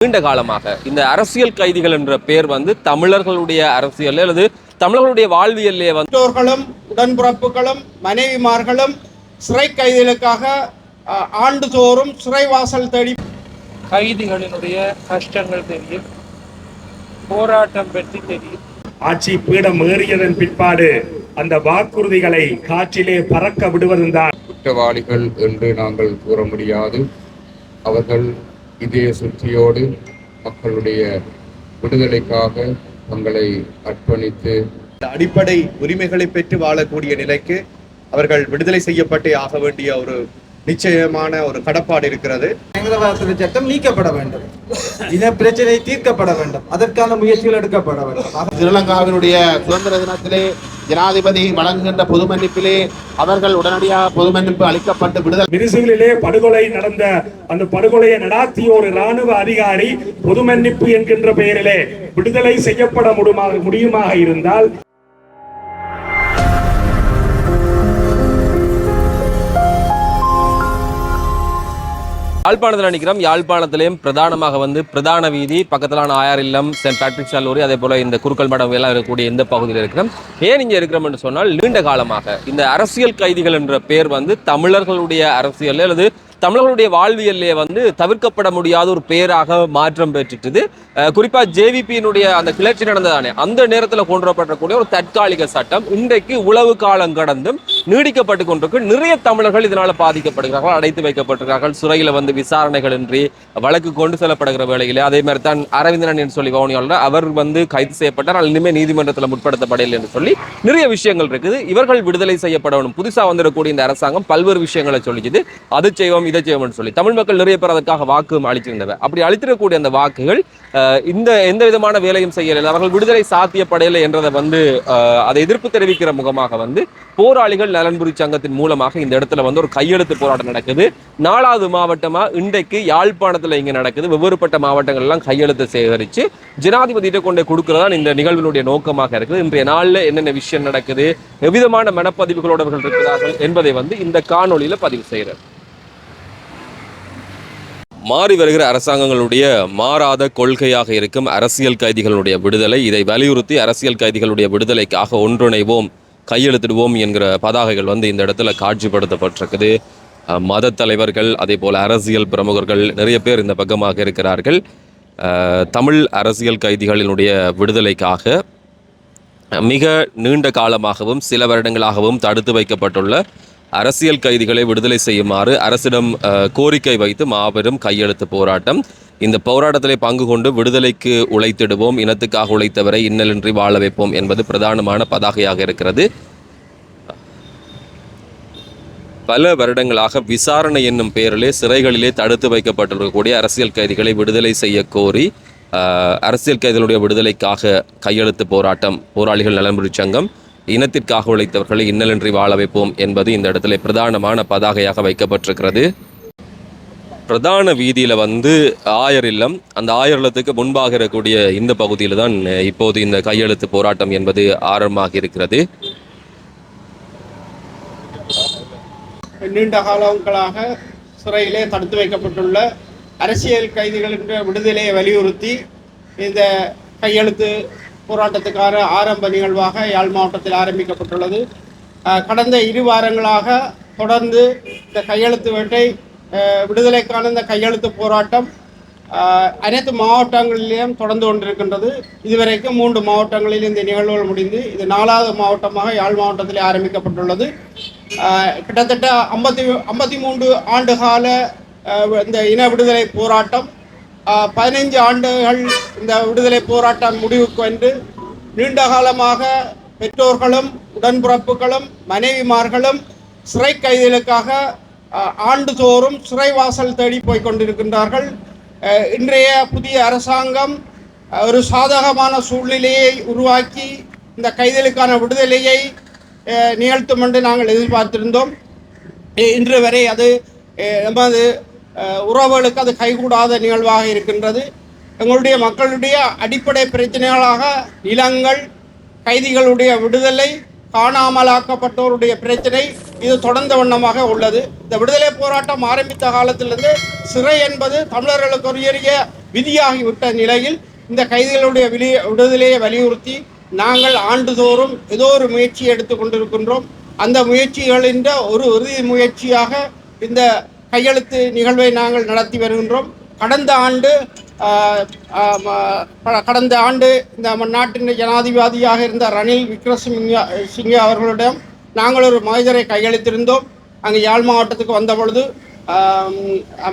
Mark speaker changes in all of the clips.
Speaker 1: நீண்ட காலமாக இந்த அரசியல் கைதிகள் என்ற பெயர் வந்து தமிழர்களுடைய அரசியல் அல்லது தமிழர்களுடைய வாழ்வியல்லே
Speaker 2: பெற்றோர்களும் உடன்பிறப்புகளும் மனைவிமார்களும் சிறை கைதிகளுக்காக ஆண்டுதோறும் சிறைவாசல் தேடி
Speaker 3: கைதிகளினுடைய கஷ்டங்கள் தெரியும், போராட்டம் பற்றி தெரியும்.
Speaker 4: ஆட்சி பீடம் ஏறியதன் பிற்பாடு அந்த வாக்குறுதிகளை காற்றிலே பறக்க விடுவதுதான்.
Speaker 5: குற்றவாளிகள் என்று நாங்கள் கூற முடியாது. அவர்கள் இதய சுற்றியோடு மக்களுடைய விடுதலைக்காக தங்களை அர்ப்பணித்து
Speaker 6: அடிப்படை உரிமைகளை பெற்று வாழக்கூடிய நிலைக்கு அவர்கள் விடுதலை செய்யப்பட்டே ஆக வேண்டிய ஒரு நிச்சயமான ஒரு கடப்பாடு இருக்கிறது.
Speaker 7: பயங்கரவாத சட்டம் நீக்கப்பட வேண்டும், இன பிரச்சனை தீர்க்கப்பட வேண்டும், அதற்கான முயற்சிகள் எடுக்கப்பட வேண்டும்.
Speaker 8: ஸ்ரீலங்காவினுடைய சுதந்திர தினத்திலே ஜனாதிபதி வழங்குகின்ற பொது மன்னிப்பிலே அவர்கள் உடனடியாக பொது மன்னிப்பு அளிக்கப்பட்டு விடுதலை.
Speaker 4: மிரிசுகளிலே படுகொலை நடந்த அந்த படுகொலையை நடாத்திய ஒரு இராணுவ அதிகாரி பொது மன்னிப்பு என்கின்ற பெயரிலே விடுதலை செய்யப்பட முடியுமாக இருந்தால்
Speaker 1: யாழ்ப்பாணத்தில் நிற்கிறோம். யாழ்ப்பாணத்திலேயும் பிரதானமாக வந்து பிரதான வீதி பக்கத்திலான ஆயார் இல்லம், சென்ட் பேட்ரிக் சல்லூரி, அதே போல இந்த குருக்கள் மடம் எல்லாம் இருக்கக்கூடிய இந்த பகுதியில் இருக்கிறோம். ஏன் இங்கே இருக்கிறோம் என்று சொன்னால், நீண்ட காலமாக இந்த அரசியல் கைதிகள் என்ற பெயர் வந்து தமிழர்களுடைய அரசியல் அல்லது தமிழர்களுடைய வாழ்வியல்லே வந்து தவிர்க்கப்பட முடியாத ஒரு பெயராக மாற்றம் பெற்றுட்டுது. குறிப்பா ஜேவிபியினுடைய அந்த கிளர்ச்சி நடந்ததானே அந்த நேரத்தில் கொண்டுவரப்படக்கூடிய ஒரு தற்காலிக சட்டம் இன்றைக்கு உளவு காலம் கடந்தும் நீடிக்கப்பட்டு கொண்டிருக்கு. நிறைய தமிழர்கள் இதனால பாதிக்கப்படுகிறார்கள், அடைத்து வைக்கப்பட்டிருக்கிறார்கள். சிறையில் வந்து விசாரணைகள் இன்றி வழக்கு கொண்டு செல்லப்படுகிற வேளையிலே அதே மாதிரி தான் அரவிந்தனன் என்று சொல்லி வவுனியாளர் அவர் வந்து கைது செய்யப்பட்டார், இனிமேல் நீதிமன்றத்தில் முற்படுத்தப்படவில்லை என்று சொல்லி நிறைய விஷயங்கள் இருக்குது. இவர்கள் விடுதலை செய்யப்படணும். புதுசாக வந்துடக்கூடிய இந்த அரசாங்கம் பல்வேறு விஷயங்களை சொல்லிக்குது. அது செய்வோம் இதை செய்வோம்னு சொல்லி தமிழ் மக்கள் நிறைய பேர் அதற்காக வாக்கு அளிச்சிருந்தவர். அப்படி அளித்திடக்கூடிய அந்த வாக்குகள் இந்த எந்த விதமான வேலையும் செய்யலை, அவர்கள் விடுதலை சாத்தியப்படையலை என்றதை வந்து அதை எதிர்ப்பு தெரிவிக்கிற முகமாக வந்து போராளிகள் நலன்புரி சங்கத்தின் மூலமாக இந்த இடத்துல வந்து ஒரு கையெழுத்து போராட்டம் நடக்குது. 4வது மாவட்டமா இன்றைக்கு யாழ்ப்பாணத்துல இங்க நடக்குது. வெவ்வேறுபட்ட மாவட்டங்கள் எல்லாம் கையெழுத்து சேகரித்து ஜனாதிபதியிட்ட கொண்டு கொடுக்கிறதா இந்த நிகழ்வினுடைய நோக்கமாக இருக்குது. இன்றைய நாளில் என்னென்ன விஷயம் நடக்குது, எவ்விதமான மனப்பதிவுகளோடு அவர்கள் இருக்கிறார்கள் என்பதை வந்து இந்த காணொலியில பதிவு செய்கிறார். மாறி வருகிற அரசாங்கங்களுடைய மாறாத கொள்கையாக இருக்கும் அரசியல் கைதிகளுடைய விடுதலை, இதை வலியுறுத்தி அரசியல் கைதிகளுடைய விடுதலைக்காக ஒன்றிணைவோம், கையெழுத்திடுவோம் என்கிற பதாகைகள் வந்து இந்த இடத்துல காட்சிப்படுத்தப்பட்டிருக்குது. மத தலைவர்கள் அதே போல் அரசியல் பிரமுகர்கள் நிறைய பேர் இந்த பக்கமாக இருக்கிறார்கள். தமிழ் அரசியல் கைதிகளினுடைய விடுதலைக்காக மிக நீண்ட காலமாகவும் சில வருடங்களாகவும் தடுத்து வைக்கப்பட்டுள்ள அரசியல் கைதிகளை விடுதலை செய்யுமாறு அரசிடம் கோரிக்கை வைத்து மாபெரும் கையெழுத்து போராட்டம். இந்த போராட்டத்திலே பங்கு கொண்டு விடுதலைக்கு உழைத்திடுவோம், இனத்துக்காக உழைத்தவரை இன்னலின்றி வாழ வைப்போம் என்பது பிரதானமான பதாகையாக இருக்கிறது. பல வருடங்களாக விசாரணை என்னும் பெயரிலே சிறைகளிலே தடுத்து வைக்கப்பட்டிருக்கக்கூடிய அரசியல் கைதிகளை விடுதலை செய்ய கோரி அரசியல் கைதிகளுடைய விடுதலைக்காக கையெழுத்து போராட்டம், போராளிகள் நலன்புரி சங்கம், இனத்திற்காக உழைத்தவர்களை இன்னலின்றி வாழ வைப்போம் என்பது இந்த இடத்துல பிரதானமான பதாகையாக வைக்கப்பட்டிருக்கிறது. பிரதான வீதியில் வந்து ஆயர் இல்லம், அந்த ஆயர் இல்லத்துக்கு முன்பாக இருக்கக்கூடிய இந்த பகுதியில் தான் இப்போது இந்த கையெழுத்து போராட்டம் என்பது ஆரம்பமாக இருக்கிறது.
Speaker 2: நீண்ட காலங்களாக சிறையிலே தடுத்து வைக்கப்பட்டுள்ள அரசியல் கைதிகளின் விடுதலையை வலியுறுத்தி இந்த கையெழுத்து போராட்டத்துக்கான ஆரம்ப நிகழ்வாக யாழ் மாவட்டத்தில் ஆரம்பிக்கப்பட்டுள்ளது. கடந்த 2 வாரங்களாக தொடர்ந்து இந்த கையெழுத்து வேட்டை, விடுதலைக்கான இந்த கையெழுத்து போராட்டம் அனைத்து மாவட்டங்களிலும் தொடர்ந்து கொண்டிருக்கின்றது. இதுவரைக்கும் 3 மாவட்டங்களில் இந்த நிகழ்வுகள் முடிந்து இது 4வது மாவட்டமாக யாழ் மாவட்டத்தில் ஆரம்பிக்கப்பட்டுள்ளது. கிட்டத்தட்ட 53 ஆண்டு கால இந்த இன விடுதலை போராட்டம் 15 ஆண்டுகள் இந்த விடுதலை போராட்டம் முடிவுக்கு வந்து நீண்ட காலமாக பெற்றோர்களும் உடன்பிறப்புகளும் மனைவிமார்களும் சிறை கைதிகளுக்காக ஆண்டுதோறும் சிறைவாசல் தேடி போய் கொண்டிருக்கின்றார்கள். இன்றைய புதிய அரசாங்கம் ஒரு சாதகமான சூழ்நிலையை உருவாக்கி இந்த கைதிகளுக்கான விடுதலையை நிகழ்த்தும் என்று நாங்கள் எதிர்பார்த்திருந்தோம். இன்று வரை அது நமது உறவுகளுக்கு அது கைகூடாத நிகழ்வாக இருக்கின்றது. எங்களுடைய மக்களுடைய அடிப்படை பிரச்சனைகளாக நிலங்கள், கைதிகளுடைய விடுதலை, காணாமலாக்கப்பட்டோருடைய பிரச்சனை இது தொடர்ந்த வண்ணமாக உள்ளது. இந்த விடுதலை போராட்டம் ஆரம்பித்த காலத்திலிருந்து சிறை என்பது தமிழர்களுக்கு ஒரு விதியாகிவிட்ட நிலையில் இந்த கைதிகளுடைய விடுதலையை வலியுறுத்தி நாங்கள் ஆண்டுதோறும் ஏதோ ஒரு முயற்சி எடுத்து கொண்டிருக்கின்றோம். அந்த முயற்சிகளின் ஒரு இறுதி முயற்சியாக இந்த கையெழுத்து நிகழ்வை நாங்கள் நடத்தி வருகின்றோம். கடந்த ஆண்டு இந்த நாட்டின் ஜனாதிபதியாக இருந்த ரணில் விக்ரமசிங்கே அவர்களிடம் நாங்கள் ஒரு மனிதரை கையெழுத்திருந்தோம். அங்கே யாழ் மாவட்டத்துக்கு வந்த பொழுது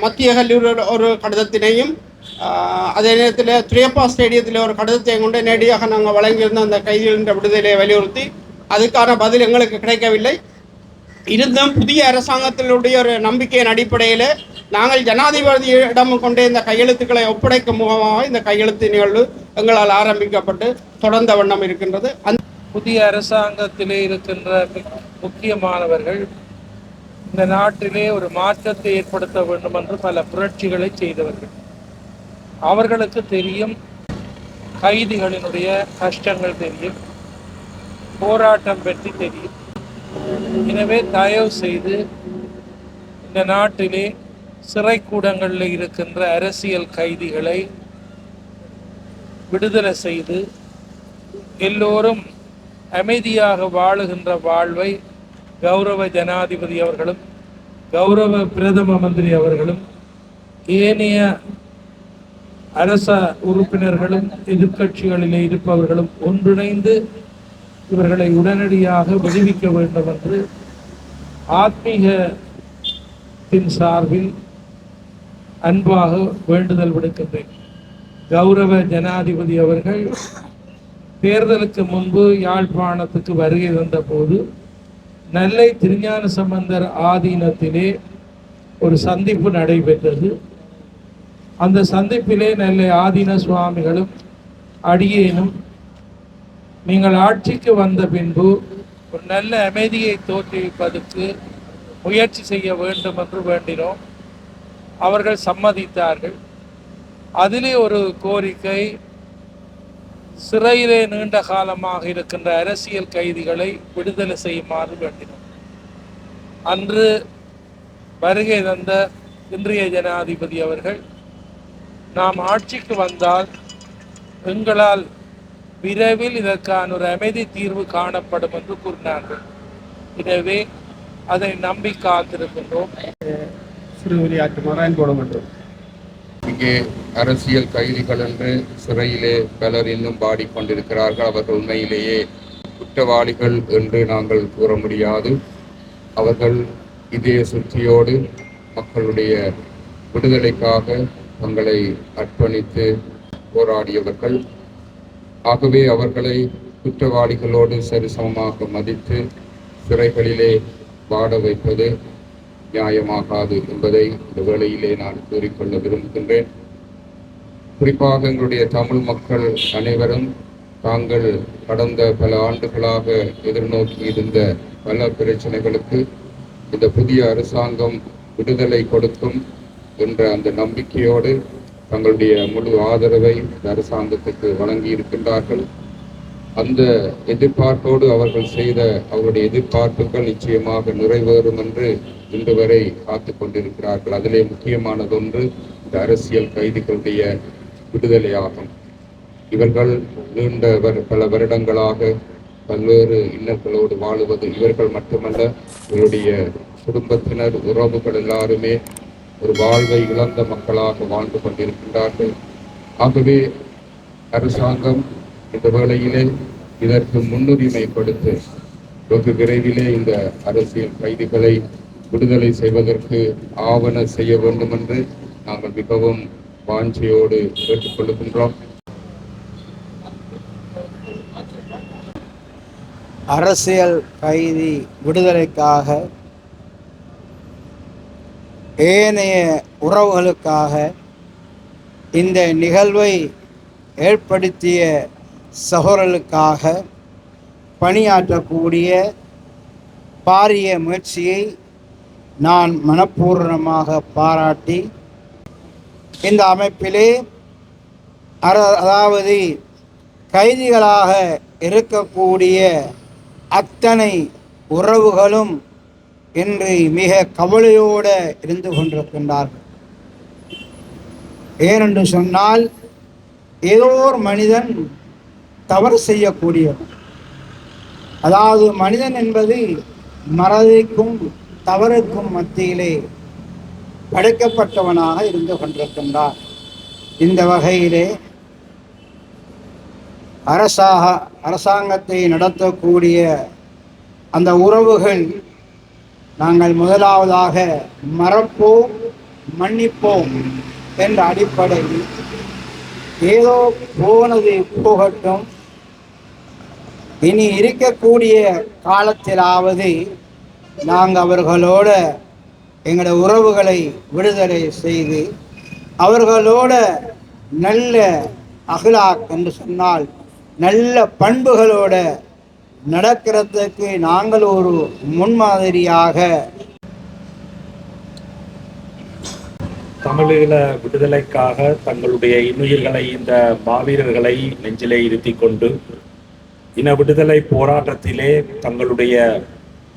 Speaker 2: மத்திய கல்லூரியில் ஒரு கடிதத்தினையும் அதே நேரத்தில் துரியப்பா ஸ்டேடியத்தில் ஒரு கடிதத்தையும் கொண்டு நேரடியாக நாங்கள் வழங்கியிருந்த அந்த கைதிகளின் விடுதலையை வலியுறுத்தி அதுக்கான பதில் எங்களுக்கு கிடைக்கவில்லை. இருந்தும் புதிய அரசாங்கத்தினுடைய ஒரு நம்பிக்கையின் அடிப்படையில் நாங்கள் ஜனாதிபதியிடம் கொண்டே இந்த கையெழுத்துக்களை ஒப்படைக்கும் முகமாக இந்த கையெழுத்து நிகழ்வு எங்களால் ஆரம்பிக்கப்பட்டு தொடர்ந்த வண்ணம் இருக்கின்றது. அந்த
Speaker 3: புதிய அரசாங்கத்திலே இருக்கின்ற முக்கியமானவர்கள் இந்த நாட்டிலே ஒரு மாற்றத்தை ஏற்படுத்த வேண்டும் என்று பல புரட்சிகளை செய்தவர்கள். அவர்களுக்கு தெரியும், கைதிகளினுடைய கஷ்டங்கள் தெரியும், போராட்டம் பற்றி தெரியும். எனவே தயவு செய்து இந்த நாட்டிலே சிறைக்கூடங்களில் இருக்கின்ற அரசியல் கைதிகளை விடுதலை செய்து எல்லோரும் அமைதியாக வாழுகின்ற வாழ்வை கௌரவ ஜனாதிபதி அவர்களும் கௌரவ பிரதம மந்திரி அவர்களும் ஏனைய அரச உறுப்பினர்களும் எதிர்கட்சிகளிலே இருப்பவர்களும் ஒன்றிணைந்து இவர்களை உடனடியாக விடுவிக்க வேண்டும் என்று ஆத்மீகத்தின் சார்பில் அன்பாக வேண்டுதல் விடுக்கின்றேன். கௌரவ ஜனாதிபதி அவர்கள் தேர்தலுக்கு முன்பு யாழ்ப்பாணத்துக்கு வருகை தந்த போது நெல்லை திருஞான சம்பந்தர் ஆதீனத்திலே ஒரு சந்திப்பு நடைபெற்றது. அந்த சந்திப்பிலே நெல்லை ஆதீன சுவாமிகளும் அடியேனும் நீங்கள் ஆட்சிக்கு வந்த பின்பு ஒரு நல்ல அமைதியை தோற்றுவிப்பதற்கு முயற்சி செய்ய வேண்டும் என்று வேண்டினோம். அவர்கள் சம்மதித்தார்கள். அதிலே ஒரு கோரிக்கை, சிறையிலே நீண்ட காலமாக இருக்கின்ற அரசியல் கைதிகளை விடுதலை செய்யுமாறு வேண்டினோம். அன்று வருகை தந்த இன்றைய ஜனாதிபதி அவர்கள் நாம் ஆட்சிக்கு வந்தால் எங்களால் விரைவில் இதற்கான ஒரு அமைதி தீர்வு காணப்படும் என்று கூறினார்கள். எனவே அதை நம்பி காத்திருக்கின்றோம்.
Speaker 5: இங்கே அரசியல் கைதிகள் என்று சிறையிலே பலர் இன்னும் பாடிக்கொண்டிருக்கிறார்கள். அவர்கள் உண்மையிலேயே குற்றவாளிகள் என்று நாங்கள் கூற முடியாது. அவர்கள் இதய சுற்றியோடு மக்களுடைய விடுதலைக்காக தங்களை அர்ப்பணித்து போராடியவர்கள். ஆகவே அவர்களை குற்றவாளிகளோடு சரிசமமாக மதித்து சிறைகளிலே வாட வைப்பது நியாயமாகாது என்பதை இந்த வேளையிலே நான் கூறிக்கொள்ள விரும்புகின்றேன். குறிப்பாக எங்களுடைய தமிழ் மக்கள் அனைவரும் தாங்கள் கடந்த பல ஆண்டுகளாக எதிர்நோக்கி இருந்த பல பிரச்சனைகளுக்கு இந்த புதிய அரசாங்கம் விடுதலை கொடுக்கும் என்ற அந்த நம்பிக்கையோடு தங்களுடைய முழு ஆதரவை இந்த அரசாங்கத்துக்கு வழங்கி இருக்கின்றார்கள். அந்த எதிர்பார்ப்போடு அவர்கள் செய்த அவருடைய எதிர்பார்ப்புகள் நிச்சயமாக நிறைவேறும் என்று இன்று வரை காத்து கொண்டிருக்கிறார்கள். அதிலே முக்கியமானதொன்று இந்த அரசியல் கைதிகளுடைய விடுதலையாகும். இவர்கள் நீண்ட பல வருடங்களாக பல்வேறு இன்னல்களோடு வாழுவது இவர்கள் மட்டுமல்ல, இவருடைய குடும்பத்தினர், உறவுகள் எல்லாருமே ஒரு வாழ்வை இழந்த மக்களாக வாழ்ந்து கொண்டிருக்கின்றார்கள். ஆகவே அரசாங்கம் இந்த வேளையிலே இதற்கு முன்னுரிமை கொடுத்து வெகு விரைவிலே இந்த அரசியல் கைதிகளை விடுதலை செய்வதற்கு ஆவண செய்ய வேண்டும் என்று நாங்கள் மிகவும் வாஞ்சையோடு கேட்டுக்கொள்கின்றோம்.
Speaker 9: அரசியல் கைதி விடுதலைக்காக, ஏனைய உறவுகளுக்காக இந்த நிகழ்வை ஏற்படுத்திய சகோதரர்களுக்காக பணியாற்றக்கூடிய பாரிய முயற்சியை நான் மனப்பூர்வமாக பாராட்டி இந்த அமைப்பிலே அதாவது கைதிகளாக இருக்கக்கூடிய அத்தனை உறவுகளும் இன்று மிக கவலையோடு இருந்து கொண்டிருக்கின்றார்கள். ஏனென்று சொன்னால் ஏதோ ஒரு மனிதன் தவறு செய்யக்கூடியவன். அதாவது மனிதன் என்பது மறதிக்கும் தவறுக்கும் மத்தியிலே படைக்கப்பட்டவனாக இருந்து கொண்டிருக்கின்றான். இந்த வகையிலே அரசாங்கத்தை நடத்தக்கூடிய அந்த உறவுகள் நாங்கள் முதலாவதாக மறப்போம், மன்னிப்போம் என்ற அடிப்படையில் ஏதோ போனது போகட்டும், இனி இருக்கக்கூடிய காலத்திலாவது நாங்கள் அவர்களோட எங்களோட உறவுகளை விடுதலை செய்து அவர்களோட நல்ல அஹ்லாக் என்று சொன்னால் நல்ல பண்புகளோட நடக்கிறதுக்கு நாங்கள் ஒரு முன்மாதிரியாக
Speaker 4: தமிழீழ விடுதலைக்காக தங்களுடைய இன்னுயிர்களை இந்த மாவீரர்களை நெஞ்சிலே இருத்தி கொண்டு இன விடுதலை போராட்டத்திலே தங்களுடைய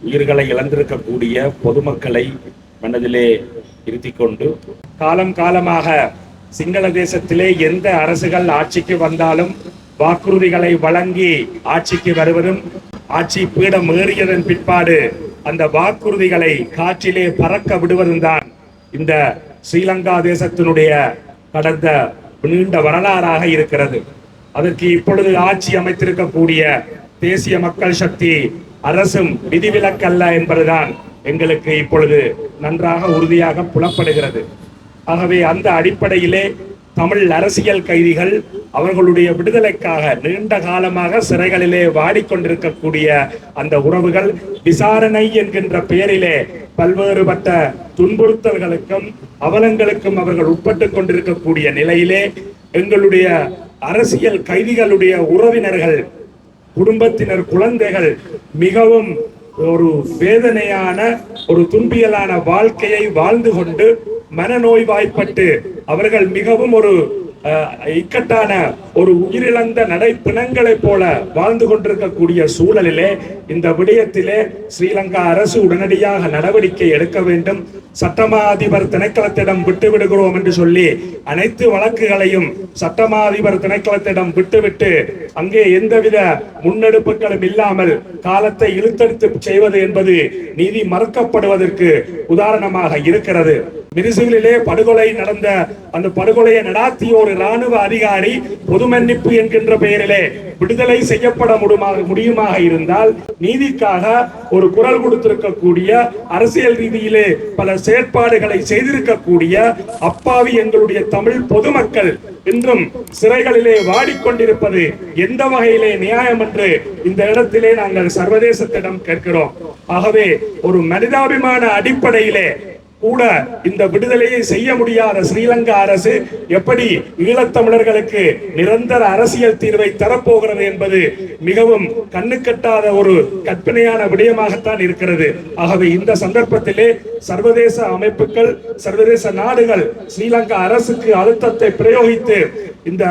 Speaker 4: உயிர்களை இழந்திருக்கக்கூடிய பொதுமக்களை மனதிலே இருத்தி கொண்டு காலம் காலமாக சிங்கள தேசத்திலே எந்த அரசுகள் ஆட்சிக்கு வந்தாலும் வாக்குறுதிகளை வழங்கி ஆட்சிக்கு வருவதும், ஆட்சி பீடம் ஏறியதன் பிற்பாடு அந்த வாக்குறுதிகளை காற்றிலே பறக்க விடுவதும் தான் இந்த ஸ்ரீலங்கா தேசத்தினுடைய கடந்த நீண்ட வரலாறாக இருக்கிறது. அதற்கு இப்பொழுது ஆட்சி அமைத்திருக்கக்கூடிய தேசிய மக்கள் சக்தி அரசும் விதிவிலக்கல்ல என்பதுதான் எங்களுக்கு இப்பொழுது நன்றாக உறுதியாக புலப்படுகிறது. ஆகவே அந்த அடிப்படையிலே தமிழ் அரசியல் கைதிகள் அவர்களுடைய விடுதலைக்காக நீண்ட காலமாக சிறைகளிலே வாடிக்கொண்டிருக்கக்கூடிய அந்த உறவுகள் விசாரணை என்கின்ற பெயரிலே பல்வேறுபட்ட துன்புறுத்தல்களுக்கும் அவலங்களுக்கும் அவர்கள் உட்பட்டு கொண்டிருக்கக்கூடிய நிலையிலே எங்களுடைய அரசியல் கைதிகளுடைய உறவினர்கள், குடும்பத்தினர், குழந்தைகள் மிகவும் ஒரு வேதனையான ஒரு துன்பியலான வாழ்க்கையை வாழ்ந்து கொண்டு மனநோய்வாய்ப்பட்டு அவர்கள் மிகவும் ஒரு இக்கட்டான ஒரு உயிரிழந்த நடைப்பிணங்களை போல வாழ்ந்து கொண்டிருக்கக்கூடிய சூழலிலே இந்த விடயத்திலே ஸ்ரீலங்கா அரசு உடனடியாக நடவடிக்கை எடுக்க வேண்டும். சட்டமா அதிபர் திணைக்களத்திடம் விட்டுவிடுகிறோம் என்று சொல்லி அனைத்து வழக்குகளையும் சட்டமா அதிபர் திணைக்களத்திடம் விட்டுவிட்டு அங்கே எந்தவித முன்னெடுப்புகளும் இல்லாமல் காலத்தை இழுத்தெடுத்து செய்வது என்பது நீதி மறுக்கப்படுவதற்கு உதாரணமாக இருக்கிறது. மிரிசுவிலே படுகொலை நடந்த அந்த படுகொலையை நடாத்திய ஒரு இராணுவ அதிகாரி பொது மன்னிப்பு என்கின்ற பெயரிலே விடுதலை செய்யப்பட முடியுமாக இருந்தால் நீதிக்காக ஒரு குரல் கொடுத்திருக்கக்கூடிய அரசியல் ரீதியிலே பல செயற்பாடுகளை செய்திருக்கக்கூடிய அப்பாவி எங்களுடைய தமிழ் பொதுமக்கள் இன்றும் சிறைகளிலே வாடிக்கொண்டிருப்பது எந்த வகையிலே நியாயம் என்று இந்த இடத்திலே நாங்கள் சர்வதேசத்திடம் கேட்கிறோம். ஆகவே ஒரு மனிதாபிமான அடிப்படையிலே கூட இந்த விடுதலையை செய்ய முடியாத ஸ்ரீலங்கா அரசு எப்படி ஈழத்தமிழர்களுக்கு நிரந்தர அரசியல் தீர்வை தரப்போகிறது என்பது மிகவும் கண்ணுக்கட்டாத ஒரு கற்பனையான விடயமாகத்தான் இருக்கிறது. ஆகவே இந்த சந்தர்ப்பத்திலே சர்வதேச அமைப்புகள், சர்வதேச நாடுகள் ஸ்ரீலங்கா அரசுக்கு அழுத்தத்தை பிரயோகித்து இந்த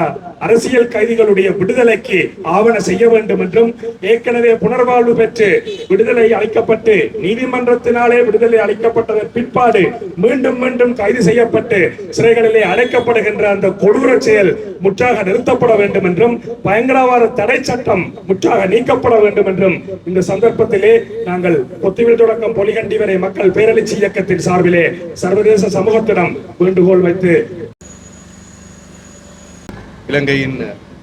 Speaker 4: அரசியல் கைதிகளுடைய விடுதலைக்கு ஆவண செய்ய வேண்டும் என்றும், ஏற்கனவே புனர்வாழ்வு பெற்று விடுதலை அளிக்கப்பட்டு நீதிமன்றத்தினாலே விடுதலை அளிக்கப்பட்டதன் பிற்பாடு மீண்டும் மீண்டும் கைது செய்யப்பட்டு சிறைகளிலே அடைக்கப்படுகின்ற அந்த கொடூர செயல் முற்றாக நிறுத்தப்பட வேண்டும் என்றும், பயங்கரவாத தடை சட்டம் முற்றாக நீக்கப்பட வேண்டும் என்றும் இந்த சந்தர்ப்பத்திலே நாங்கள் பொத்துவில் தொடக்கம் பொலிகண்டி வரை மக்கள் பேரெழுச்சி இயக்கத்தின் சார்பிலே சர்வதேச சமூகத்திடம் வேண்டுகோள் வைத்து
Speaker 6: இலங்கையின்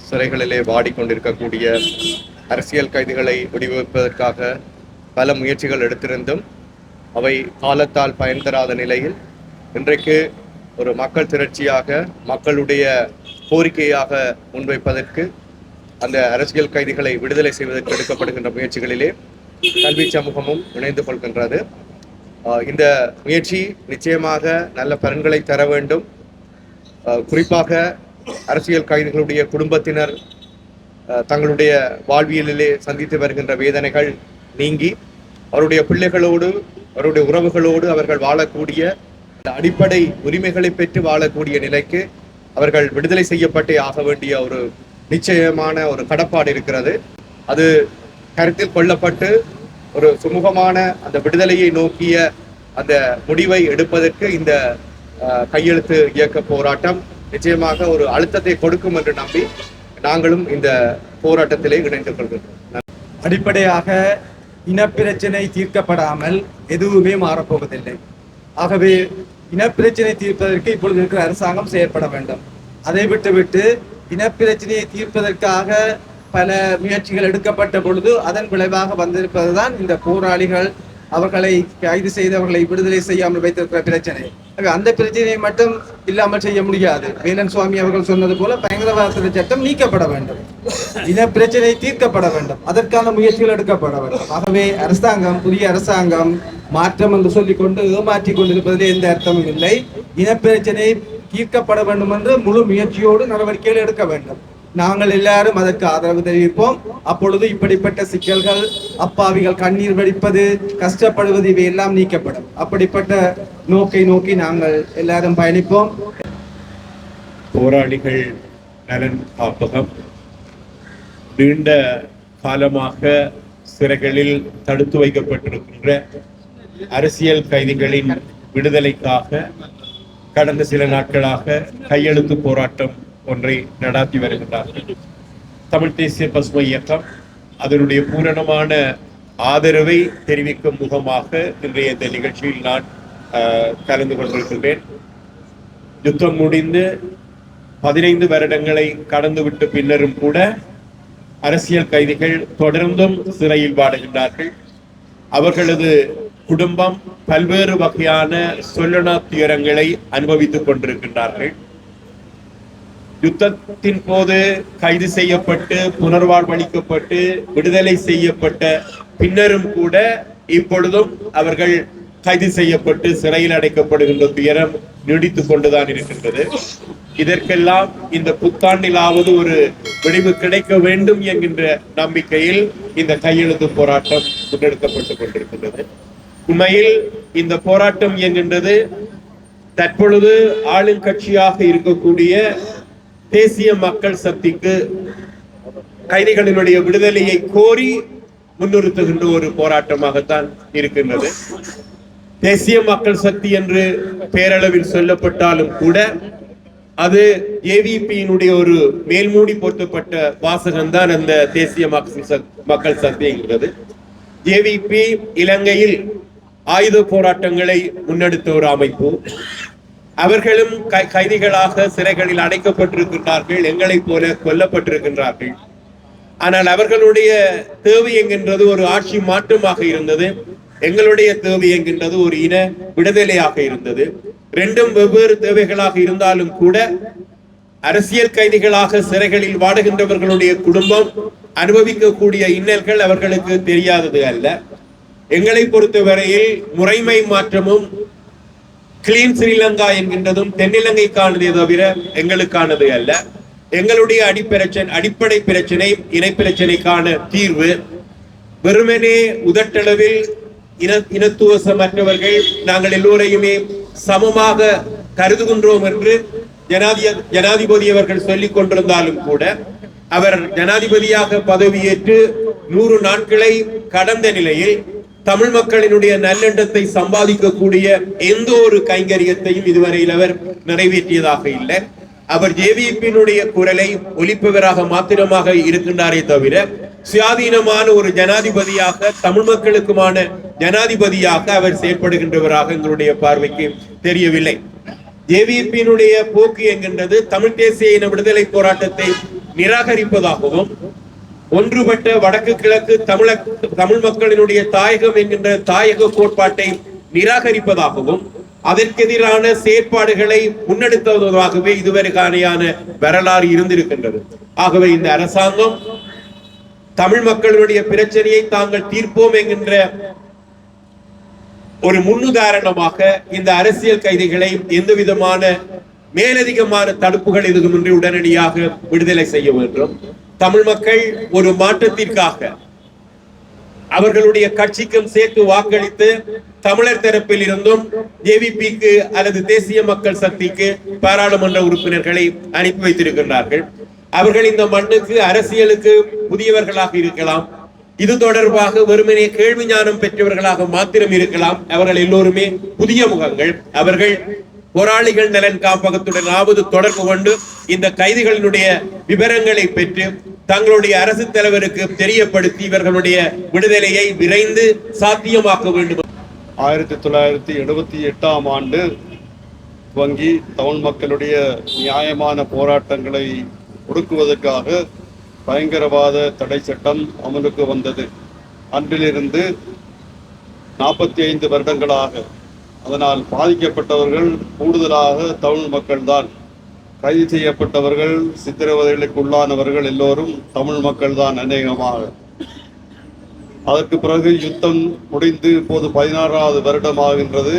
Speaker 6: சிறைகளிலே வாடிக்கொண்டிருக்கக்கூடிய அரசியல் கைதிகளை விடுவிப்பதற்காக பல முயற்சிகள் எடுத்திருந்தும் அவை காலத்தால் பயன் தராத நிலையில் இன்றைக்கு ஒரு மக்கள் திரட்சியாக மக்களுடைய கோரிக்கையாக முன்வைப்பதற்கு அந்த அரசியல் கைதிகளை விடுதலை செய்வதற்கு எடுக்கப்படுகின்ற முயற்சிகளிலே கல்வி சமூகமும் இணைந்து கொள்கின்றது. இந்த முயற்சி நிச்சயமாக நல்ல பலன்களை தர வேண்டும். குறிப்பாக அரசியல் கைதிகளுடைய குடும்பத்தினர் தங்களுடைய வாழ்வியலிலே சந்தித்து வருகின்ற வேதனைகள் நீங்கி அவருடைய பிள்ளைகளோடு, அவருடைய உறவுகளோடு அவர்கள் வாழக்கூடிய அடிப்படை உரிமைகளை பெற்று வாழக்கூடிய நிலைக்கு அவர்கள் விடுதலை செய்யப்பட்டே ஆக வேண்டிய ஒரு நிச்சயமான ஒரு கடப்பாடு இருக்கிறது. அது கருத்தில் கொள்ளப்பட்டு ஒரு சுமூகமான அந்த விடுதலையை நோக்கிய அந்த முடிவை எடுப்பதற்கு இந்த கையெழுத்து இயக்க போராட்டம் நிச்சயமாக ஒரு அழுத்தத்தை கொடுக்கும் என்று நம்பி நாங்களும் இந்த போராட்டத்திலே இணைந்து கொள்கின்றோம்.
Speaker 7: அடிப்படையாக இனப்பிரச்சனை தீர்க்கப்படாமல் எதுவுமே மாறப்போவதில்லை. ஆகவே இனப்பிரச்சனை தீர்ப்பதற்கு இப்பொழுது இருக்கிற அரசாங்கம் செயற்பட வேண்டும். அதை விட்டுவிட்டு இனப்பிரச்சனையை தீர்ப்பதற்காக பல முயற்சிகள் எடுக்கப்பட்ட பொழுது அதன் விளைவாக வந்திருப்பதுதான் இந்த போராளிகள் அவர்களை கைது செய்து அவர்களை விடுதலை செய்யாமல் வைத்திருக்கிற பிரச்சனை. அந்த பிரச்சனையை மட்டும் இல்லாமல் செய்ய முடியாது. வேலன் சுவாமி அவர்கள் சொன்னது போல பயங்கரவாத சட்டம் நீக்கப்பட வேண்டும், இன பிரச்சனை தீர்க்கப்பட வேண்டும், அதற்கான முயற்சிகள் எடுக்கப்பட வேண்டும். ஆகவே அரசாங்கம், புதிய அரசாங்கம் மாற்றம் என்று சொல்லிக்கொண்டு ஏமாற்றிக் கொண்டிருப்பதில் எந்த அர்த்தமும் இல்லை. இனப்பிரச்சனை தீர்க்கப்பட வேண்டும் என்று முழு முயற்சியோடு நடவடிக்கைகள் எடுக்க வேண்டும். நாங்கள் எல்லாரும் அதற்கு ஆதரவு தெரிவிப்போம். அப்பொழுது இப்படிப்பட்ட சிக்கல்கள், அப்பாவிகள் கண்ணீர் வடிப்பது, கஷ்டப்படுவது இவையெல்லாம் நீக்கப்படும். அப்படிப்பட்ட நோக்கை நோக்கி நாங்கள் எல்லாரும் பயணிப்போம்.
Speaker 4: போராளிகள் நலன் காப்பகம் நீண்ட காலமாக சிறைகளில் தடுத்து வைக்கப்பட்டிருக்கின்ற அரசியல் கைதிகளின் விடுதலைக்காக கடந்த சில நாட்களாக கையெழுத்து போராட்டம் ஒன்றை நடாத்தி வருகின்றார்கள். தமிழ் தேசிய பசுமை இயக்கம் அதனுடைய பூரணமான ஆதரவை தெரிவிக்கும் முகமாக இன்றைய இந்த நிகழ்ச்சியில் நான் கலந்து கொண்டிருக்கின்றேன். யுத்தம் முடிந்து 15 வருடங்களை கடந்துவிட்ட பின்னரும் கூட அரசியல் கைதிகள் தொடர்ந்தும் சிறையில் வாடுகின்றார்கள். அவர்களது குடும்பம் பல்வேறு வகையான சொல்லனா துயரங்களை அனுபவித்துக் கொண்டிருக்கின்றார்கள். யுத்தத்தின் போது கைது செய்யப்பட்டு புனர்வாழ்வளிக்கப்பட்டு விடுதலை செய்யப்பட்ட பின்னரும் கூட இப்பொழுதும் அவர்கள் கைது செய்யப்பட்டு சிறையில் அடைக்கப்படுகின்ற துயரம் நீடித்துக் கொண்டுதான் இருக்கின்றது. இதற்கெல்லாம் இந்த புத்தாண்டிலாவது ஒரு விடிவு கிடைக்க வேண்டும் என்கின்ற நம்பிக்கையில் இந்த கையெழுத்து போராட்டம் முன்னெடுக்கப்பட்டுக் கொண்டிருக்கின்றது. உண்மையில் இந்த போராட்டம் என்கின்றது தற்பொழுது ஆளுங்கட்சியாக இருக்கக்கூடிய தேசிய மக்கள் சக்திக்கு கைதிகளினுடைய விடுதலையை கோரி முன்னிறுத்துகின்ற ஒரு போராட்டமாகத்தான் இருக்கின்றது. தேசிய மக்கள் சக்தி என்று பேரளவில் சொல்லப்பட்டாலும் கூட அது ஏவிபியினுடைய ஒரு மேல்மூடி போர்த்தப்பட்ட வாசகம்தான் அந்த தேசிய மக்கள் சக்தி என்கிறது. ஏவிபி இலங்கையில் ஆயுத போராட்டங்களை முன்னெடுத்த ஒரு அமைப்பு. அவர்களும் கைதிகளாக சிறைகளில் அடைக்கப்பட்டிருக்கின்றார்கள், எங்களைப் போல கொல்லப்பட்டிருக்கின்றார்கள். ஆனால் அவர்களுடைய தேவை என்கின்றது ஒரு ஆட்சி மாற்றமாக இருந்தது. எங்களுடைய தேவை என்கின்றது ஒரு இன விடுதலையாக இருந்தது. ரெண்டும் வெவ்வேறு தேவைகளாக இருந்தாலும் கூட அரசியல் கைதிகளாக சிறைகளில் வாடுகின்றவர்களுடைய குடும்பம் அனுபவிக்கக்கூடிய இன்னல்கள் அவர்களுக்கு தெரியாதது அல்ல. எங்களை பொறுத்தவரையில் முறைமை மாற்றமும் கிளீன் ஸ்ரீலங்கா என்கின்றதும் தென்னிலங்கைக்கானதே தவிர எங்களுக்கானது அல்ல. எங்களுடைய அடிப்படை பிரச்சனை இன பிரச்சனைக்கான தீர்வு வெறுமனே உதட்டளவில் இனத்துவசமற்றவர்கள் நாங்கள் எல்லோரையுமே சமமாக கருதுகின்றோம் என்று ஜனாதிபதி அவர்கள் சொல்லிக் கொண்டிருந்தாலும் கூட அவர் ஜனாதிபதியாக பதவியேற்று 100 நாட்களை கடந்த நிலையில் தமிழ் மக்களினுடைய நல்லெண்ணத்தை சம்பாதிக்கக்கூடிய எந்த ஒரு கைங்கரியத்தையும் இதுவரையில் அவர் நிறைவேற்றியதாக இல்லை. அவர் ஜேவிபியினுடைய குரலை ஒலிப்பவராக மாத்திரமாக இருக்கின்றாரே தவிர சுயாதீனமான ஒரு ஜனாதிபதியாக தமிழ் மக்களுக்குமான ஜனாதிபதியாக அவர் செயற்படுகின்றவராக எங்களுடைய பார்வைக்கு தெரியவில்லை. ஜேவிபியினுடைய போக்கு என்கின்றது தமிழ் தேசிய இன விடுதலை போராட்டத்தை நிராகரிப்பதாகவும் ஒன்றுபட்ட வடக்கு கிழக்கு தமிழ் மக்களினுடைய தாயகம் என்கின்ற தாயக கோட்பாட்டை நிராகரிப்பதாகவும் அதற்கு எதிரான செயற்பாடுகளை முன்னெடுத்ததாகவே இதுவரைக்கான வரலாறு இருந்திருக்கின்றது. ஆகவே இந்த அரசாங்கம் தமிழ் மக்களுடைய பிரச்சனையை தாங்கள் தீர்ப்போம் என்கின்ற ஒரு முன்னுதாரணமாக இந்த அரசியல் கைதிகளை எந்த விதமான மேலதிகமான தடுப்புகள் எதுவுமின்றி உடனடியாக விடுதலை செய்ய வேண்டும். தமிழ் மக்கள் ஒரு மாற்றத்திற்காக அவர்களுடைய கட்சிக்கும் சேர்த்து வாக்களித்து தமிழர் தரப்பில் இருந்தும் ஜேவிபிக்கு அல்லது தேசிய மக்கள் சக்திக்கு பாராளுமன்ற உறுப்பினர்களை அனுப்பி வைத்திருக்கின்றார்கள். அவர்கள் இந்த மண்ணுக்கு அரசியலுக்கு புதியவர்களாக இருக்கலாம், இது தொடர்பாக வெறுமனே கேள்வி ஞானம் பெற்றவர்களாக மாத்திரம் இருக்கலாம். அவர்கள் எல்லோருமே புதிய முகங்கள். அவர்கள்
Speaker 10: போராளிகள் நலன் காப்பகத்துடனாவது தொடர்பு கொண்டு இந்த கைதிகளினுடைய விவரங்களை பெற்று தங்களுடைய அரசு தலைவருக்கு தெரியப்படுத்தி இவர்களுடைய விடுதலையை விரைந்து சாத்தியமாக்க வேண்டும்.
Speaker 11: 1978ஆம் ஆண்டு துவங்கி தமிழ் மக்களுடைய நியாயமான போராட்டங்களை ஒடுக்குவதற்காக பயங்கரவாத தடை சட்டம் அமலுக்கு வந்தது. அன்றிலிருந்து 45 வருடங்களாக அதனால் பாதிக்கப்பட்டவர்கள் கூடுதலாக தமிழ் மக்கள்தான். கைது செய்யப்பட்டவர்கள், சித்திரவதைகளுக்கு உள்ளானவர்கள் எல்லோரும் தமிழ் மக்கள் தான் அநேகமாக. அதற்கு பிறகு யுத்தம் முடிந்து இப்போது 16வது வருடமாகின்றது.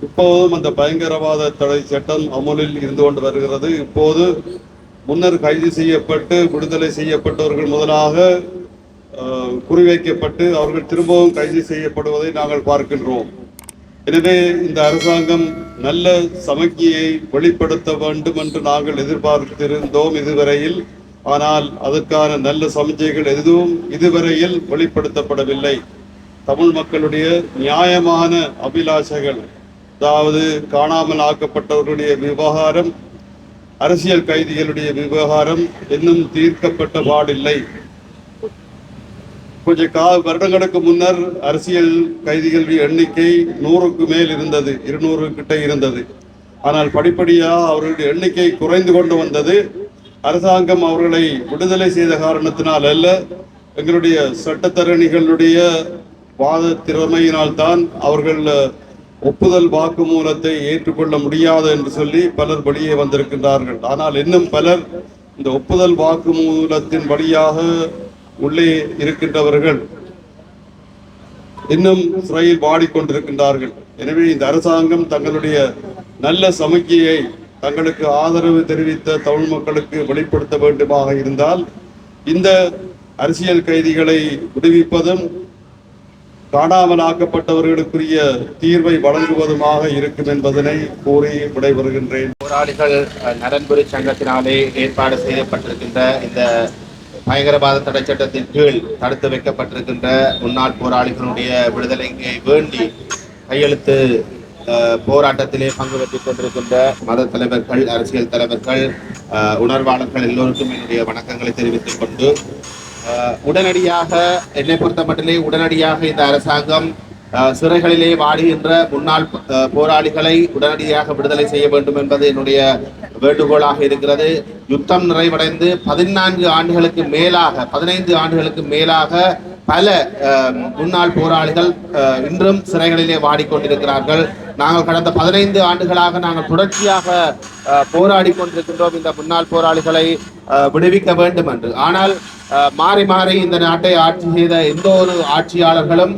Speaker 11: இப்போதும் அந்த பயங்கரவாத தடை சட்டம் அமலில் இருந்து கொண்டு வருகிறது. இப்போது முன்னர் கைது செய்யப்பட்டு விடுதலை செய்யப்பட்டவர்கள் முதலாக குறிவைக்கப்பட்டு அவர்கள் திரும்பவும் கைது செய்யப்படுவதை நாங்கள் பார்க்கின்றோம். எனவே இந்த அரசாங்கம் நல்ல சமக்கியை வெளிப்படுத்த வேண்டும் என்று நாங்கள் எதிர்பார்த்திருந்தோம் இதுவரையில். ஆனால் அதற்கான நல்ல சமிஞ்சைகள் எதுவும் இதுவரையில் வெளிப்படுத்தப்படவில்லை. தமிழ் மக்களுடைய நியாயமான அபிலாஷைகள், அதாவது காணாமல் ஆக்கப்பட்டவர்களுடைய விவகாரம், அரசியல் கைதிகளுடைய விவகாரம் இன்னும் தீர்க்கப்பட்ட பாடில்லை. கொஞ்ச வருடங்களுக்கு முன்னர் அரசியல் கைதிகளுடைய எண்ணிக்கை 100க்கு மேல் இருந்தது, 200 கிட்ட இருந்தது. ஆனால் படிப்படியாக அவர்களுடைய எண்ணிக்கை குறைந்து கொண்டு வந்தது. அரசாங்கம் அவர்களை விடுதலை செய்த காரணத்தினால் அல்ல, எங்களுடைய சட்டத்தரணிகளுடைய வாத திறமையினால் தான் அவர்கள் ஒப்புதல் வாக்குமூலத்தை ஏற்றுக்கொள்ள முடியாது என்று சொல்லி பலர் வெளியே வந்திருக்கின்றார்கள். ஆனால் இன்னும் பலர் இந்த ஒப்புதல் வாக்குமூலத்தின் வழியாக உள்ளே இருக்கின்றவர்கள் இன்னும் சிறையில் வாடிக்கொண்டிருக்கின்றார்கள். எனவே இந்த அரசாங்கம் தங்களுடைய நல்ல சமிக்கையை தங்களுக்கு ஆதரவு தெரிவித்த தமிழ் மக்களுக்கு வெளிப்படுத்த வேண்டுமாக இருந்தால் இந்த அரசியல் கைதிகளை விடுவிப்பதும் காணாமல் ஆக்கப்பட்டவர்களுக்குரிய தீர்வை வழங்குவதுமாக இருக்கும் என்பதனை கூறி விடைபெறுகின்றேன்.
Speaker 8: போராளிகள் நலன்புரி சங்கத்தினாலே ஏற்பாடு செய்யப்பட்டிருக்கின்ற இந்த பயங்கரவாத தடை சட்டத்தின் கீழ் தடுத்து வைக்கப்பட்டிருக்கின்ற முன்னாள் போராளிகளுடைய விடுதலையை வேண்டி கையெழுத்து போராட்டத்திலே பங்கு பெற்றுக் கொண்டிருக்கின்ற மத தலைவர்கள், அரசியல் தலைவர்கள், உணர்வாளர்கள் எல்லோருக்கும் என்னுடைய வணக்கங்களை தெரிவித்துக் கொண்டு உடனடியாக என்னை பொறுத்த மட்டிலே உடனடியாக இந்த அரசாங்கம் சிறைகளிலே வாடுகின்ற முன்னாள் போராளிகளை உடனடியாக விடுதலை செய்ய வேண்டும் என்பது என்னுடைய வேண்டுகோளாக இருக்கிறது. யுத்தம் நிறைவடைந்து 14 ஆண்டுகளுக்கு மேலாக 15 ஆண்டுகளுக்கு மேலாக பல முன்னாள் போராளிகள் இன்றும் சிறைகளிலே வாடிக்கொண்டிருக்கிறார்கள். நாங்கள் கடந்த 15 ஆண்டுகளாக நாங்கள் தொடர்ச்சியாக போராடி கொண்டிருக்கின்றோம் இந்த முன்னாள் போராளிகளை விடுவிக்க வேண்டும் என்று. ஆனால் மாறி மாறி இந்த நாட்டை ஆட்சி செய்த எந்த ஒரு ஆட்சியாளர்களும்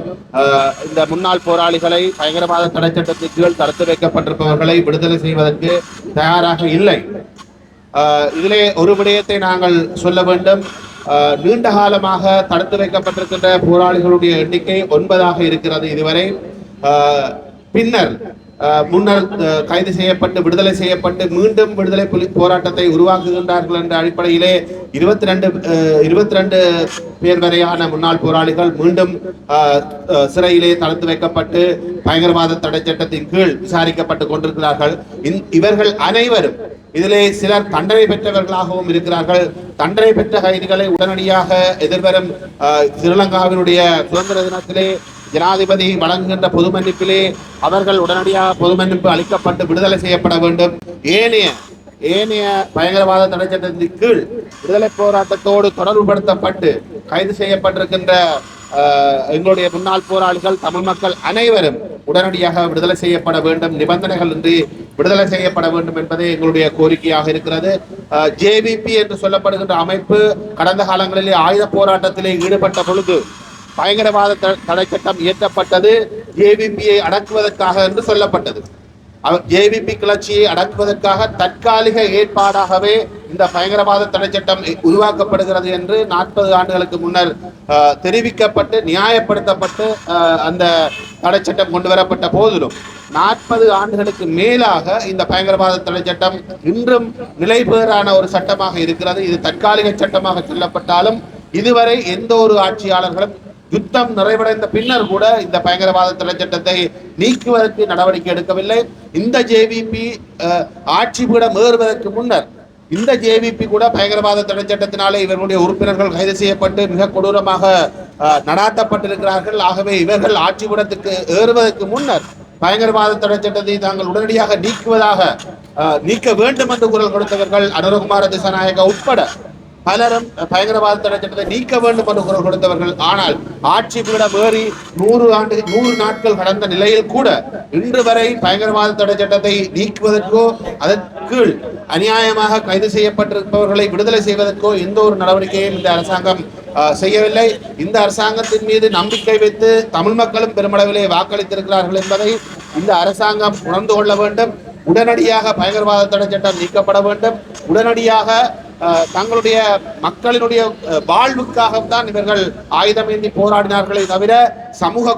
Speaker 8: இந்த முன்னாள் போராளிகளை பயங்கரவாத தடை சட்டத்தின் கீழ் தடுத்து வைக்கப்பட்டிருப்பவர்களை விடுதலை செய்வதற்கு தயாராக இல்லை. இதிலே ஒரு விடயத்தை நாங்கள் சொல்ல வேண்டும். நீண்ட காலமாக தடுத்து வைக்கப்பட்டிருக்கின்ற போராளிகளுடைய எண்ணிக்கை 9ஆக இருக்கிறது இதுவரை. பின்னர் முன்னர் கைது செய்யப்பட்டு விடுதலை செய்யப்பட்டு மீண்டும் விடுதலை போராட்டத்தை உருவாக்குகின்றார்கள் என்ற அடிப்படையிலே 22 பேர் வரையான முன்னாள் போராளிகள் மீண்டும் சிறையிலே தடுத்து வைக்கப்பட்டு பயங்கரவாத தடை சட்டத்தின் கீழ் விசாரிக்கப்பட்டு கொண்டிருக்கிறார்கள். இவர்கள் அனைவரும் இதிலே சிலர் தண்டனை பெற்றவர்களாகவும் இருக்கிறார்கள். தண்டனை பெற்ற கைதிகளை உடனடியாக எதிர்வரும் ஸ்ரீலங்காவினுடைய சுதந்திர தினத்திலே ஜனாதிபதி வழங்குகின்ற பொது மன்னிப்பிலே அவர்கள் உடனடியாக பொது மன்னிப்பு அளிக்கப்பட்டு விடுதலை செய்யப்பட வேண்டும். ஏனைய பயங்கரவாத தடை சட்டத்தின் கீழ் விடுதலை போராட்டத்தோடு தொடர்புபடுத்தப்பட்டு கைது செய்யப்பட்டிருக்கின்ற எங்களுடைய முன்னாள் போராளிகள், தமிழ் மக்கள் அனைவரும் உடனடியாக விடுதலை செய்யப்பட வேண்டும், நிபந்தனைகள் இன்றி விடுதலை செய்யப்பட வேண்டும் என்பதே எங்களுடைய கோரிக்கையாக இருக்கிறது. ஜேவிபி என்று சொல்லப்படுகின்ற அமைப்பு கடந்த காலங்களிலே ஆயுத போராட்டத்திலே ஈடுபட்ட பொழுது பயங்கரவாத தடை சட்டம் இயற்றப்பட்டது ஜேவிபியை அடக்குவதற்காக என்று சொல்லப்பட்டது. ஜேவிபி கிளர்ச்சியை அடக்குவதற்காக தற்காலிக ஏற்பாடாகவே இந்த பயங்கரவாத தடை சட்டம் உருவாக்கப்படுகிறது என்று 40 ஆண்டுகளுக்கு முன்னர் தெரிவிக்கப்பட்டு நியாயப்படுத்தப்பட்டு அந்த தடை சட்டம் கொண்டு வரப்பட்ட போதிலும் 40 ஆண்டுகளுக்கு மேலாக இந்த பயங்கரவாத தடை சட்டம் இன்றும் நிலைபெறான ஒரு சட்டமாக இருக்கிறது. இது தற்காலிக சட்டமாக சொல்லப்பட்டாலும் இதுவரை எந்த ஒரு ஆட்சியாளர்களும் யுத்தம் நிறைவடைந்த பின்னர் கூட இந்த பயங்கரவாத தடை சட்டத்தை நீக்குவதற்கு நடவடிக்கை எடுக்கவில்லை. இந்த ஜேவிபி ஆட்சி பீடம் ஏறுவதற்கு முன்னர் இந்த ஜேவிபி கூட பயங்கரவாத தடை சட்டத்தினாலே இவர்களுடைய உறுப்பினர்கள் கைது செய்யப்பட்டு மிக கொடூரமாக நடாத்தப்பட்டிருக்கிறார்கள். ஆகவே இவர்கள் ஆட்சி பீடத்துக்கு ஏறுவதற்கு முன்னர் பயங்கரவாத தடை சட்டத்தை தாங்கள் உடனடியாக நீக்க வேண்டும் என்று குரல் கொடுத்தவர்கள் அனுரகுமார திசாநாயக்க உட்பட பலரும் பயங்கரவாத தடை சட்டத்தை நீக்க வேண்டும் என்று குரல் கொடுத்தவர்கள். ஆனால் ஆட்சி பீடம் ஏறி 100 நாட்கள் கடந்த நிலையில் கூட இன்று வரை பயங்கரவாத தடை சட்டத்தை நீக்குவதற்கோ அதற்கு அநியாயமாக கைது செய்யப்பட்டிருப்பவர்களை விடுதலை செய்வதற்கோ எந்த ஒரு நடவடிக்கையும் இந்த அரசாங்கம் செய்யவில்லை. இந்த அரசாங்கத்தின் மீது நம்பிக்கை வைத்து தமிழ் மக்களும் பெருமளவிலே வாக்களித்திருக்கிறார்கள் என்பதை இந்த அரசாங்கம் உணர்ந்து கொள்ள வேண்டும். உடனடியாக பயங்கரவாத தடை சட்டம் நீக்கப்பட வேண்டும். உடனடியாக தங்களுடைய மக்களினுடைய வாழ்வுக்காகத்தான் இவர்கள் ஆயுதமேந்தி போராடினார்களே தவிர சமூக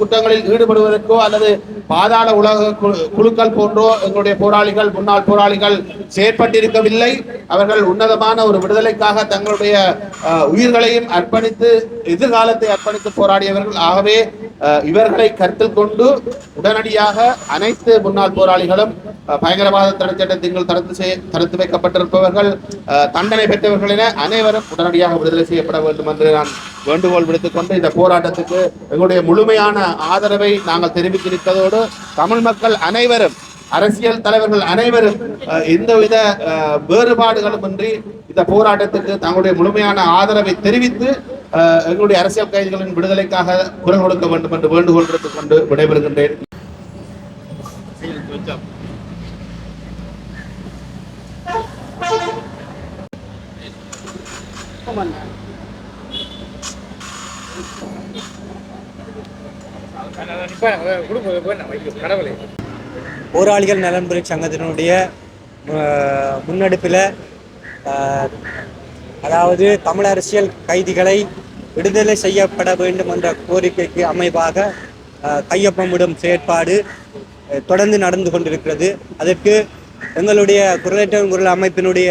Speaker 8: குற்றங்களில் ஈடுபடுவதற்கோ அல்லது பாதாள உலக குழுக்கள் போன்றோ எங்களுடைய போராளிகள் முன்னாள் போராளிகள் செயற்பட்டிருக்கவில்லை. அவர்கள் உன்னதமான ஒரு விடுதலைக்காக தங்களுடைய உயிர்களையும் அர்ப்பணித்து எதிர்காலத்தை அர்ப்பணித்து போராடியவர்கள். ஆகவே இவர்களை கருத்தில் கொண்டு உடனடியாக அனைத்து முன்னாள் போராளிகளும் பயங்கரவாத தடை சட்டத்தில் தடுத்து வைக்கப்பட்டிருப்பவர்கள் தண்டனை பெற்றவர்கள் என அனைவரும் உடனடியாக விடுதலை செய்யப்பட வேண்டும் என்று நான் வேண்டுகோள் விடுத்துக் கொண்டு இந்த போராட்டத்துக்கு எங்களுடைய முழுமையான ஆதரவை நாங்கள் தெரிவித்திருப்பதோடு தமிழ் மக்கள் அனைவரும் அரசியல் தலைவர்கள் அனைவரும் எந்தவித வேறுபாடுகளும் இன்றி இந்த போராட்டத்துக்கு தங்களுடைய முழுமையான ஆதரவை தெரிவித்து எங்களுடைய அரசியல் கைதிகளின் விடுதலைக்காக குரல் கொடுக்க வேண்டும் என்று வேண்டுகோள் விடுத்துக் கொண்டு விடைபெறுகின்றேன்.
Speaker 12: போராளிகள் நலன்புரி சங்கத்தினுடைய முன்னெடுப்பில் அதாவது தமிழ் அரசியல் கைதிகளை விடுதலை செய்யப்பட வேண்டும் என்ற கோரிக்கைக்கு அமைவாக கையொப்பமிடும் செயற்பாடு தொடர்ந்து நடந்து கொண்டிருக்கிறது. அதற்கு எங்களுடைய குரலற்றோர் குரல் அமைப்பினுடைய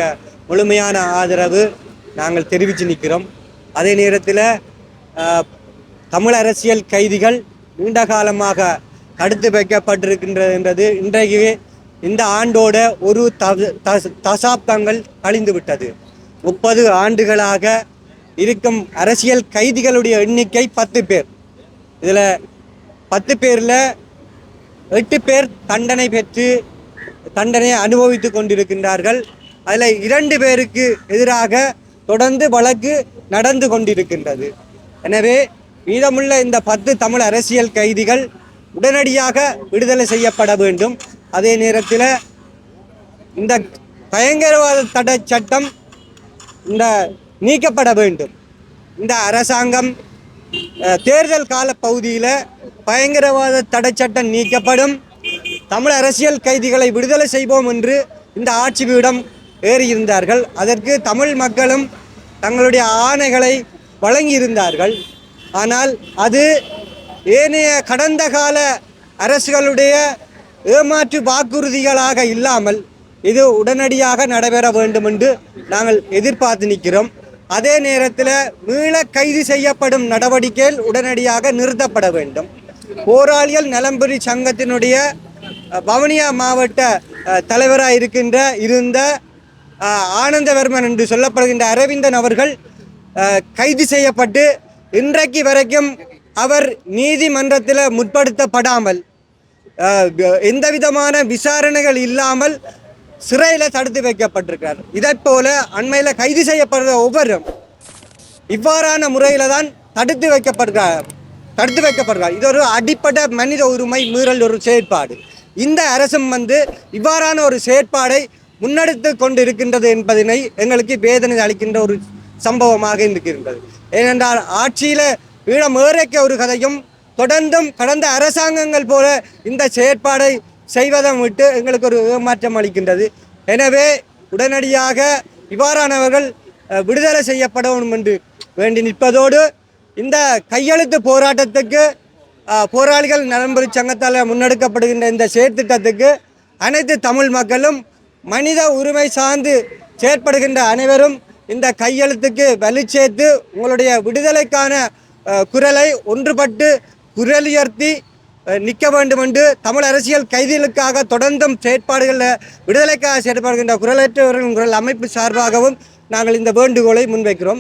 Speaker 12: முழுமையான ஆதரவு நாங்கள் தெரிவித்து நிற்கிறோம். அதே நேரத்தில் தமிழ் அரசியல் கைதிகள் நீண்ட காலமாக தடுத்து வைக்கப்பட்டிருக்கின்றது என்றது இன்றைக்கு இந்த ஆண்டோட ஒரு தசாப்தங்கள் கழிந்து விட்டது. 30 ஆண்டுகளாக இருக்கும் அரசியல் கைதிகளுடைய எண்ணிக்கை 10 பேர். இதில் 10 பேரில் 8 பேர் தண்டனை பெற்று தண்டனை அனுபவித்து கொண்டிருக்கின்றார்கள். அதில் 2 பேருக்கு எதிராக தொடர்ந்து வழக்கு நடந்து கொண்டிருக்கின்றது. எனவே மீதமுள்ள இந்த 10 தமிழ் அரசியல் கைதிகள் உடனடியாக விடுதலை செய்யப்பட வேண்டும். அதே நேரத்தில் இந்த பயங்கரவாத தடை சட்டம் நீக்கப்பட வேண்டும். இந்த அரசாங்கம் தேர்தல் கால பகுதியில் பயங்கரவாத தடை சட்டம் நீக்கப்படும், தமிழ் அரசியல் கைதிகளை விடுதலை செய்வோம் என்று இந்த ஆட்சி பீடம் ஏறியிருந்தார்கள். அதற்கு தமிழ் மக்களும் தங்களுடைய ஆணைகளை வழங்கியிருந்தார்கள். ஆனால் அது ஏனைய கடந்த கால அரசுகளுடைய ஏமாற்று வாக்குறுதிகளாக இல்லாமல் இது உடனடியாக நடைபெற வேண்டும் என்று நாங்கள் எதிர்பார்த்து நிற்கிறோம். அதே நேரத்தில் மீள கைது செய்யப்படும் நடவடிக்கைகள் உடனடியாக நிறுத்தப்பட வேண்டும். போராளிகள் நலன்புரி சங்கத்தினுடைய வவுனியா மாவட்ட தலைவராக இருந்த ஆனந்தவர்மன் என்று சொல்லப்படுகின்ற அரவிந்தன் அவர்கள் கைது செய்யப்பட்டு இன்றைக்கு வரைக்கும் அவர் நீதிமன்றத்தில் முற்படுத்தப்படாமல் எந்த விதமான விசாரணைகள் இல்லாமல் சிறையில் தடுத்து வைக்கப்பட்டிருக்கிறார். இதை போல அண்மையில் கைது செய்யப்படுற ஒவ்வொருவரும் இவ்வாறான முறையில் தான் தடுத்து வைக்கப்படுகிறார். இது ஒரு அடிப்படை மனித உரிமை மீறல் ஒரு செயற்பாடு. இந்த அரசும் இவ்வாறான ஒரு செயற்பாடை முன்னெடுத்து கொண்டு இருக்கின்றது என்பதனை எங்களுக்கு வேதனை அளிக்கின்ற ஒரு சம்பவமாக இருக்கின்றது. ஏனென்றால் ஆட்சியில் ஈழம் ஏறைக்க ஒரு கதையும் தொடர்ந்தும் கடந்த அரசாங்கங்கள் போல இந்த செயற்பாடை செய்வதை விட்டு எங்களுக்கு ஒரு ஏமாற்றம் அளிக்கின்றது. எனவே உடனடியாக இவ்வாறானவர்கள் விடுதலை செய்யப்பட வேண்டும் என்று வேண்டி நிற்பதோடு இந்த கையெழுத்து போராட்டத்துக்கு போராளிகள் நலன்புரி சங்கத்தால் முன்னெடுக்கப்படுகின்ற இந்த செயற்திட்டத்துக்கு அனைத்து தமிழ் மக்களும் மனித உரிமை சார்ந்து செயற்படுகின்ற அனைவரும் இந்த கையெழுத்துக்கு வலு சேர்த்து உங்களுடைய விடுதலைக்கான குரலை ஒன்றுபட்டு குரலுயர்த்தி நிற்க வேண்டும் என்று தமிழ் அரசியல் கைதிகளுக்காக தொடர்ந்தும் செயற்பாடுகளில் விடுதலைக்காக செயற்படுகின்ற குரலற்றவர்களின் குரல் அமைப்பு சார்பாகவும் நாங்கள் இந்த வேண்டுகோளை முன்வைக்கிறோம்.